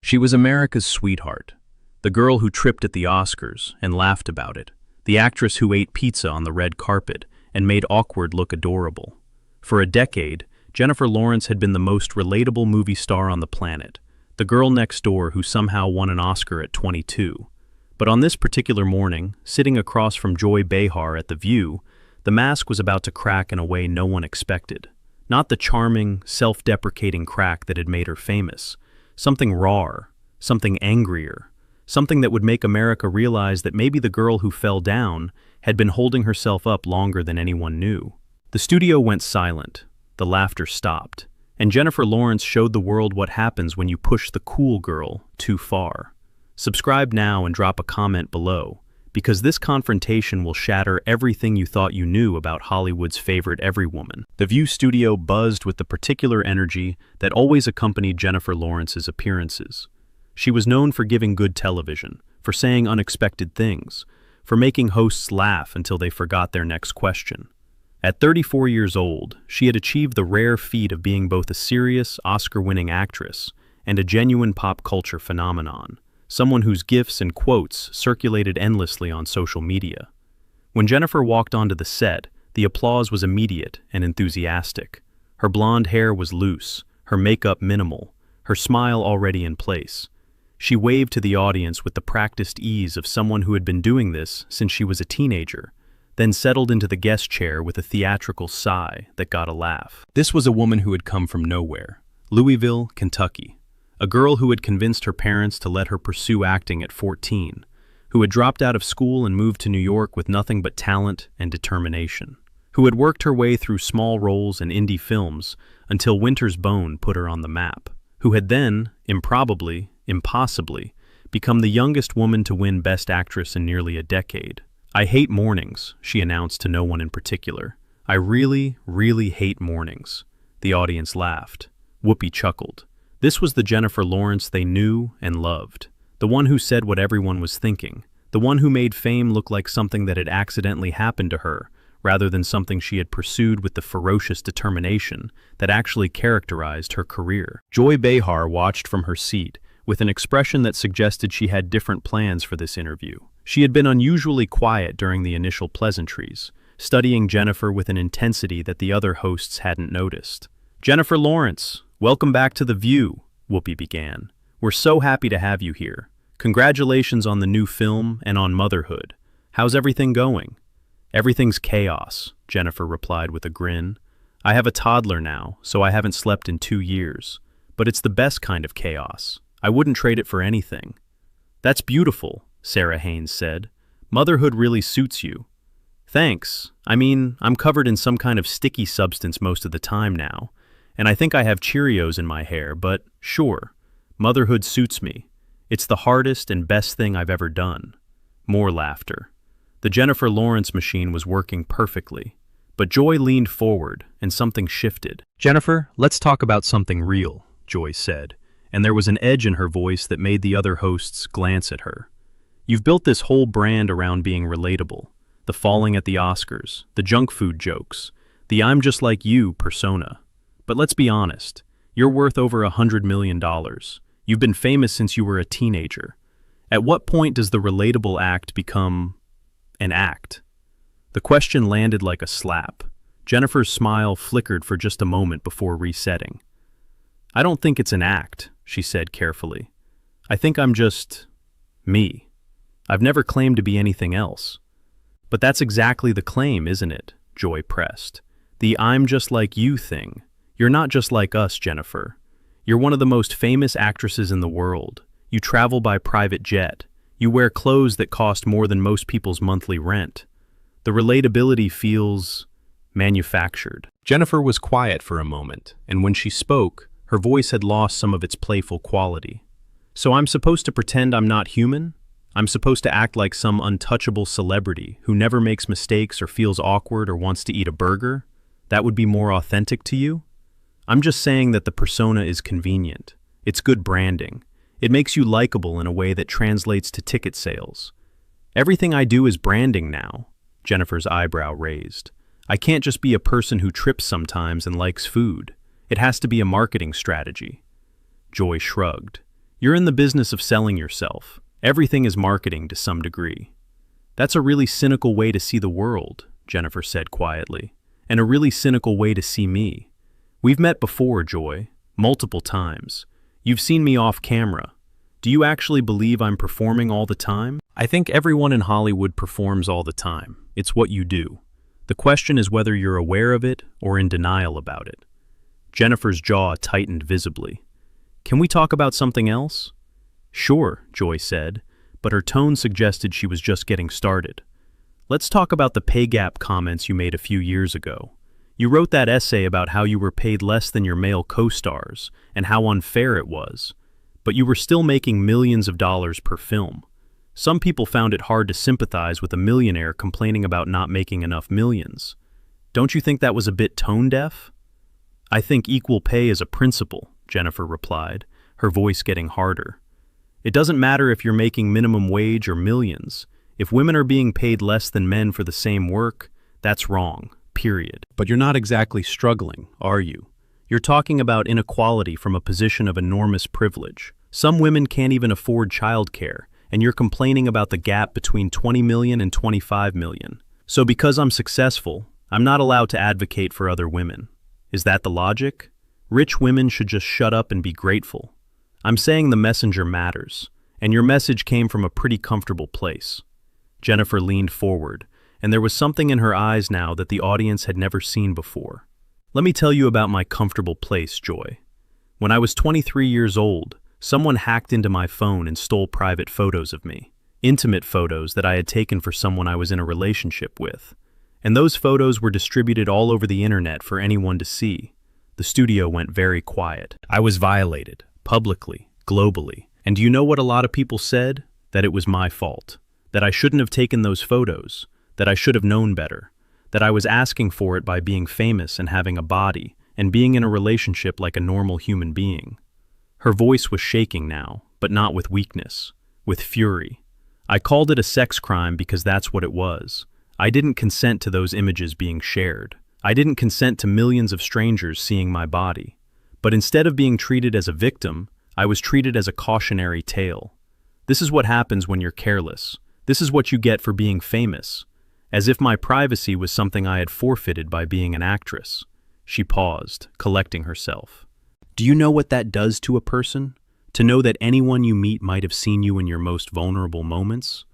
She was America's sweetheart, the girl who tripped at the Oscars and laughed about it, the actress who ate pizza on the red carpet and made awkward look adorable. For a decade, Jennifer Lawrence had been the most relatable movie star on the planet, the girl next door who somehow won an Oscar at 22. But on this particular morning, sitting across from Joy Behar at The View, the mask was about to crack in a way no one expected. Not the charming, self-deprecating crack that had made her famous. Something rawer, something angrier, something that would make America realize that maybe the girl who fell down had been holding herself up longer than anyone knew. The studio went silent, the laughter stopped, and Jennifer Lawrence showed the world what happens when you push the cool girl too far. Subscribe now and drop a comment below, because this confrontation will shatter everything you thought you knew about Hollywood's favorite everywoman. The View studio buzzed with the particular energy that always accompanied Jennifer Lawrence's appearances. She was known for giving good television, for saying unexpected things, for making hosts laugh until they forgot their next question. At 34 years old, she had achieved the rare feat of being both a serious, Oscar-winning actress and a genuine pop culture phenomenon, someone whose gifs and quotes circulated endlessly on social media. When Jennifer walked onto the set, the applause was immediate and enthusiastic. Her blonde hair was loose, her makeup minimal, her smile already in place. She waved to the audience with the practiced ease of someone who had been doing this since she was a teenager, then settled into the guest chair with a theatrical sigh that got a laugh. This was a woman who had come from nowhere, Louisville, Kentucky. A girl who had convinced her parents to let her pursue acting at 14, who had dropped out of school and moved to New York with nothing but talent and determination, who had worked her way through small roles in indie films until Winter's Bone put her on the map, who had then, improbably, impossibly, become the youngest woman to win Best Actress in nearly a decade. "I hate mornings," she announced to no one in particular. "I really, really hate mornings." The audience laughed. Whoopi chuckled. This was the Jennifer Lawrence they knew and loved, the one who said what everyone was thinking, the one who made fame look like something that had accidentally happened to her, rather than something she had pursued with the ferocious determination that actually characterized her career. Joy Behar watched from her seat, with an expression that suggested she had different plans for this interview. She had been unusually quiet during the initial pleasantries, studying Jennifer with an intensity that the other hosts hadn't noticed. "Jennifer Lawrence, welcome back to The View," Whoopi began. "We're so happy to have you here. Congratulations on the new film and on motherhood. How's everything going?" "Everything's chaos," Jennifer replied with a grin. "I have a toddler now, so I haven't slept in 2 years. But it's the best kind of chaos. I wouldn't trade it for anything." "That's beautiful," Sarah Haynes said. "Motherhood really suits you." "Thanks. I mean, I'm covered in some kind of sticky substance most of the time now, and I think I have Cheerios in my hair, but sure, motherhood suits me. It's the hardest and best thing I've ever done." More laughter. The Jennifer Lawrence machine was working perfectly, but Joy leaned forward and something shifted. "Jennifer, let's talk about something real," Joy said, and there was an edge in her voice that made the other hosts glance at her. "You've built this whole brand around being relatable, the falling at the Oscars, the junk food jokes, the I'm just like you persona. But let's be honest, you're worth over $100 million. You've been famous since you were a teenager. At what point does the relatable act become an act?" The question landed like a slap. Jennifer's smile flickered for just a moment before resetting. "I don't think it's an act," she said carefully. "I think I'm just me. I've never claimed to be anything else." "But that's exactly the claim, isn't it?" Joy pressed. "The I'm just like you thing. You're not just like us, Jennifer. You're one of the most famous actresses in the world. You travel by private jet. You wear clothes that cost more than most people's monthly rent. The relatability feels manufactured." Jennifer was quiet for a moment, and when she spoke, her voice had lost some of its playful quality. "So I'm supposed to pretend I'm not human? I'm supposed to act like some untouchable celebrity who never makes mistakes or feels awkward or wants to eat a burger? That would be more authentic to you?" "I'm just saying that the persona is convenient. It's good branding. It makes you likable in a way that translates to ticket sales." "Everything I do is branding now," Jennifer's eyebrow raised. "I can't just be a person who trips sometimes and likes food. It has to be a marketing strategy." Joy shrugged. You're in the business of selling yourself. Everything is marketing to some degree. That's a really cynical way to see the world, Jennifer said quietly, and a really cynical way to see me. We've met before, Joy, multiple times. You've seen me off camera. Do you actually believe I'm performing all the time? I think everyone in Hollywood performs all the time. It's what you do. The question is whether you're aware of it or in denial about it. Jennifer's jaw tightened visibly. Can we talk about something else? Sure, Joy said, but her tone suggested she was just getting started. Let's talk about the pay gap comments you made a few years ago. You wrote that essay about how you were paid less than your male co-stars and how unfair it was, but you were still making millions of dollars per film. Some people found it hard to sympathize with a millionaire complaining about not making enough millions. Don't you think that was a bit tone-deaf? I think equal pay is a principle, Jennifer replied, her voice getting harder. It doesn't matter if you're making minimum wage or millions. If women are being paid less than men for the same work, that's wrong, period. But you're not exactly struggling, are you? You're talking about inequality from a position of enormous privilege. Some women can't even afford childcare, and you're complaining about the gap between 20 million and 25 million. So because I'm successful, I'm not allowed to advocate for other women. Is that the logic? Rich women should just shut up and be grateful. I'm saying the messenger matters, and your message came from a pretty comfortable place. Jennifer leaned forward, and there was something in her eyes now that the audience had never seen before. Let me tell you about my comfortable place, Joy. When I was 23 years old, someone hacked into my phone and stole private photos of me, intimate photos that I had taken for someone I was in a relationship with. And those photos were distributed all over the internet for anyone to see. The studio went very quiet. I was violated, publicly, globally. And do you know what a lot of people said? That it was my fault. That I shouldn't have taken those photos. That I should have known better. That I was asking for it by being famous and having a body, and being in a relationship like a normal human being. Her voice was shaking now, but not with weakness, with fury. I called it a sex crime because that's what it was. I didn't consent to those images being shared. I didn't consent to millions of strangers seeing my body. But instead of being treated as a victim, I was treated as a cautionary tale. This is what happens when you're careless. This is what you get for being famous. As if my privacy was something I had forfeited by being an actress. She paused, collecting herself. Do you know what that does to a person? To know that anyone you meet might have seen you in your most vulnerable moments?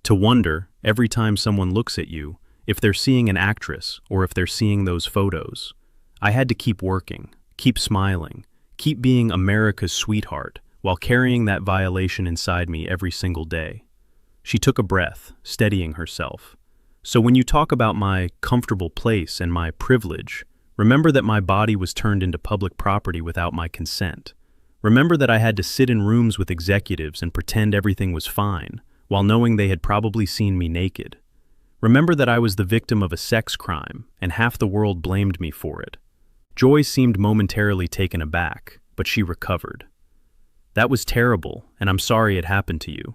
To wonder, every time someone looks at you, if they're seeing an actress or if they're seeing those photos. I had to keep working, keep smiling, keep being America's sweetheart while carrying that violation inside me every single day. She took a breath, steadying herself. So when you talk about my comfortable place and my privilege, remember that my body was turned into public property without my consent. Remember that I had to sit in rooms with executives and pretend everything was fine, while knowing they had probably seen me naked. Remember that I was the victim of a sex crime, and half the world blamed me for it. Joy seemed momentarily taken aback, but she recovered. That was terrible, and I'm sorry it happened to you.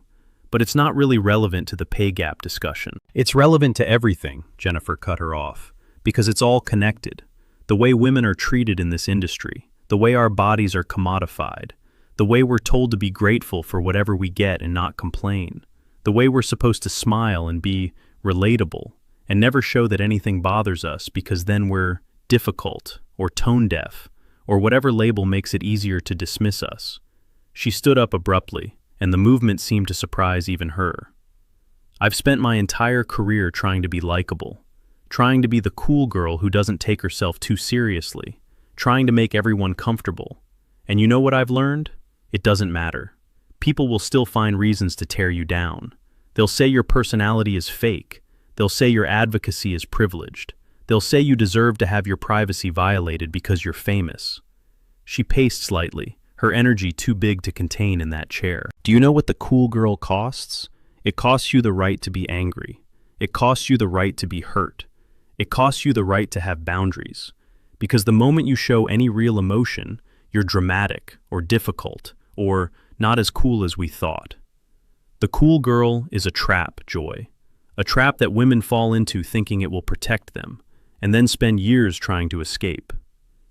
But it's not really relevant to the pay gap discussion. It's relevant to everything, Jennifer cut her off, because it's all connected. The way women are treated in this industry, the way our bodies are commodified, the way we're told to be grateful for whatever we get and not complain, the way we're supposed to smile and be relatable and never show that anything bothers us because then we're difficult or tone-deaf or whatever label makes it easier to dismiss us. She stood up abruptly, and the movement seemed to surprise even her. I've spent my entire career trying to be likable, trying to be the cool girl who doesn't take herself too seriously, trying to make everyone comfortable. And you know what I've learned? It doesn't matter. People will still find reasons to tear you down. They'll say your personality is fake. They'll say your advocacy is privileged. They'll say you deserve to have your privacy violated because you're famous. She paced slightly, her energy too big to contain in that chair. Do you know what the cool girl costs? It costs you the right to be angry. It costs you the right to be hurt. It costs you the right to have boundaries. Because the moment you show any real emotion, you're dramatic or difficult or not as cool as we thought. The cool girl is a trap, Joy. A trap that women fall into thinking it will protect them, and then spend years trying to escape.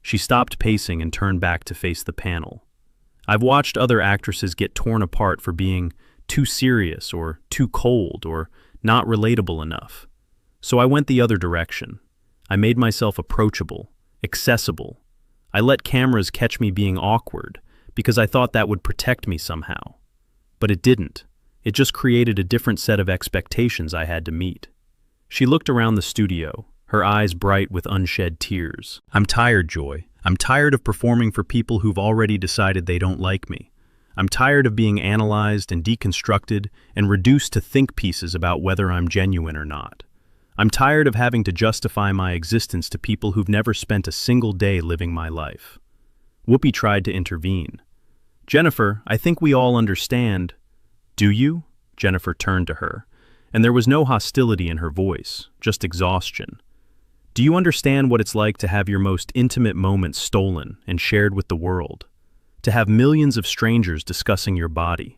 She stopped pacing and turned back to face the panel. I've watched other actresses get torn apart for being too serious or too cold or not relatable enough. So I went the other direction. I made myself approachable, accessible. I let cameras catch me being awkward because I thought that would protect me somehow. But it didn't. It just created a different set of expectations I had to meet. She looked around the studio, her eyes bright with unshed tears. I'm tired, Joy. I'm tired of performing for people who've already decided they don't like me. I'm tired of being analyzed and deconstructed and reduced to think pieces about whether I'm genuine or not. I'm tired of having to justify my existence to people who've never spent a single day living my life. Whoopi tried to intervene. Jennifer, I think we all understand. Do you? Jennifer turned to her, and there was no hostility in her voice, just exhaustion. Do you understand what it's like to have your most intimate moments stolen and shared with the world? To have millions of strangers discussing your body?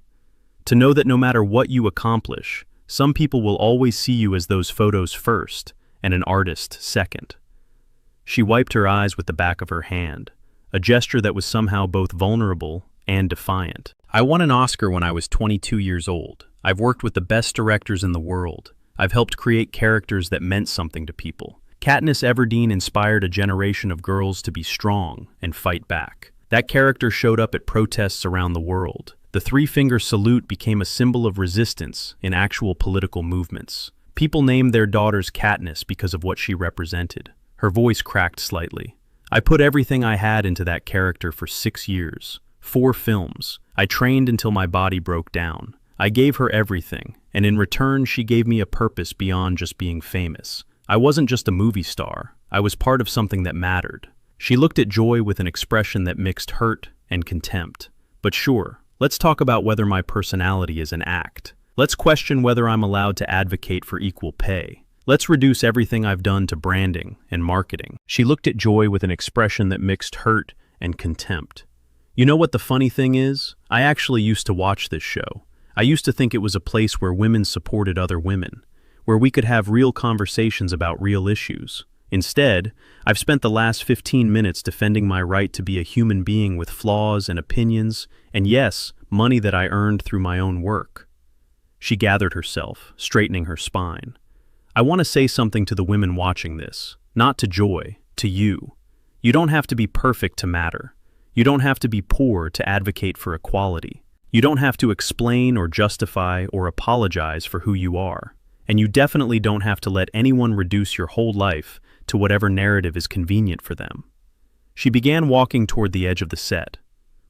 To know that no matter what you accomplish, some people will always see you as those photos first and an artist second? She wiped her eyes with the back of her hand, a gesture that was somehow both vulnerable and defiant. I won an Oscar when I was 22 years old. I've worked with the best directors in the world. I've helped create characters that meant something to people. Katniss Everdeen inspired a generation of girls to be strong and fight back. That character showed up at protests around the world. The three-finger salute became a symbol of resistance in actual political movements. People named their daughters Katniss because of what she represented. Her voice cracked slightly. I put everything I had into that character for 6 years. 4 films. I trained until my body broke down. I gave her everything, and in return she gave me a purpose beyond just being famous. I wasn't just a movie star. I was part of something that mattered. She looked at Joy with an expression that mixed hurt and contempt. But sure, let's talk about whether my personality is an act. Let's question whether I'm allowed to advocate for equal pay. Let's reduce everything I've done to branding and marketing. She looked at Joy with an expression that mixed hurt and contempt. You know what the funny thing is? I actually used to watch this show. I used to think it was a place where women supported other women, where we could have real conversations about real issues. Instead, I've spent the last 15 minutes defending my right to be a human being with flaws and opinions, and yes, money that I earned through my own work. She gathered herself, straightening her spine. I want to say something to the women watching this, not to Joy, to you. You don't have to be perfect to matter. You don't have to be poor to advocate for equality. You don't have to explain or justify or apologize for who you are. And you definitely don't have to let anyone reduce your whole life to whatever narrative is convenient for them. She began walking toward the edge of the set.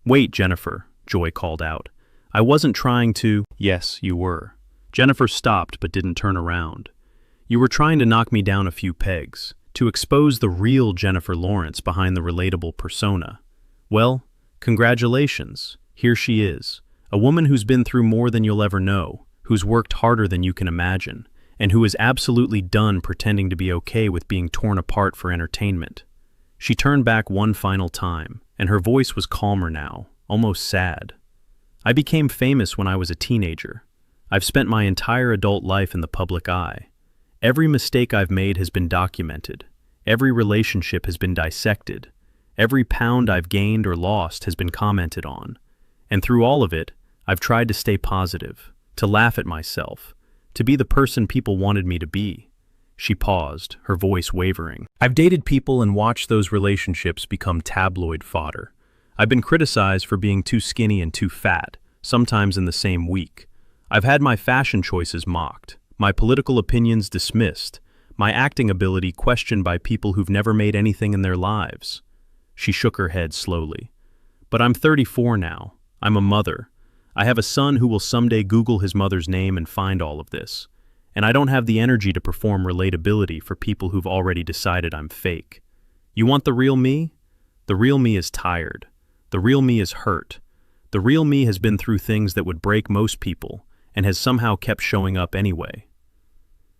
Wait, Jennifer, Joy called out. I wasn't trying to— Yes, you were. Jennifer stopped but didn't turn around. You were trying to knock me down a few pegs, to expose the real Jennifer Lawrence behind the relatable persona. Well, congratulations. Here she is, a woman who's been through more than you'll ever know, who's worked harder than you can imagine, and who is absolutely done pretending to be okay with being torn apart for entertainment. She turned back one final time, and her voice was calmer now, almost sad. I became famous when I was a teenager. I've spent my entire adult life in the public eye. Every mistake I've made has been documented. Every relationship has been dissected. Every pound I've gained or lost has been commented on. And through all of it, I've tried to stay positive, to laugh at myself, to be the person people wanted me to be. She paused, her voice wavering. I've dated people and watched those relationships become tabloid fodder. I've been criticized for being too skinny and too fat, sometimes in the same week. I've had my fashion choices mocked, my political opinions dismissed, my acting ability questioned by people who've never made anything in their lives. She shook her head slowly. But I'm 34 now. I'm a mother. I have a son who will someday Google his mother's name and find all of this. And I don't have the energy to perform relatability for people who've already decided I'm fake. You want the real me? The real me is tired. The real me is hurt. The real me has been through things that would break most people and has somehow kept showing up anyway.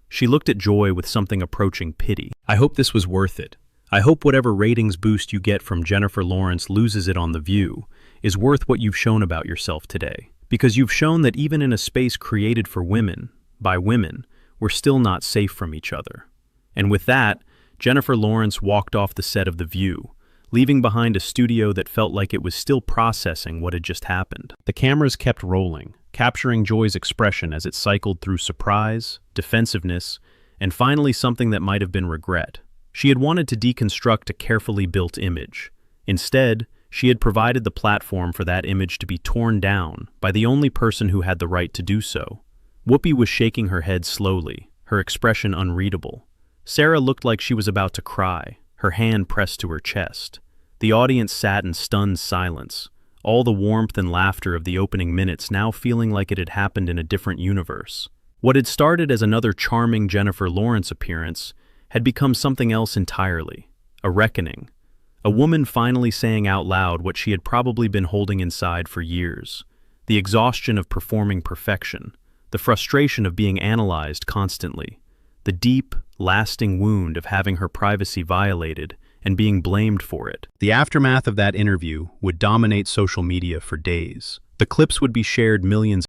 She looked at Joy with something approaching pity. I hope this was worth it. I hope whatever ratings boost you get from Jennifer Lawrence loses it on The View is worth what you've shown about yourself today. Because you've shown that even in a space created for women, by women, we're still not safe from each other. And with that, Jennifer Lawrence walked off the set of The View, leaving behind a studio that felt like it was still processing what had just happened. The cameras kept rolling, capturing Joy's expression as it cycled through surprise, defensiveness, and finally something that might have been regret. She had wanted to deconstruct a carefully built image. Instead, she had provided the platform for that image to be torn down by the only person who had the right to do so. Whoopi was shaking her head slowly, her expression unreadable. Sarah looked like she was about to cry, her hand pressed to her chest. The audience sat in stunned silence, all the warmth and laughter of the opening minutes now feeling like it had happened in a different universe. What had started as another charming Jennifer Lawrence appearance had become something else entirely, a reckoning. A woman finally saying out loud what she had probably been holding inside for years. The exhaustion of performing perfection, the frustration of being analyzed constantly, the deep, lasting wound of having her privacy violated and being blamed for it. The aftermath of that interview would dominate social media for days. The clips would be shared millions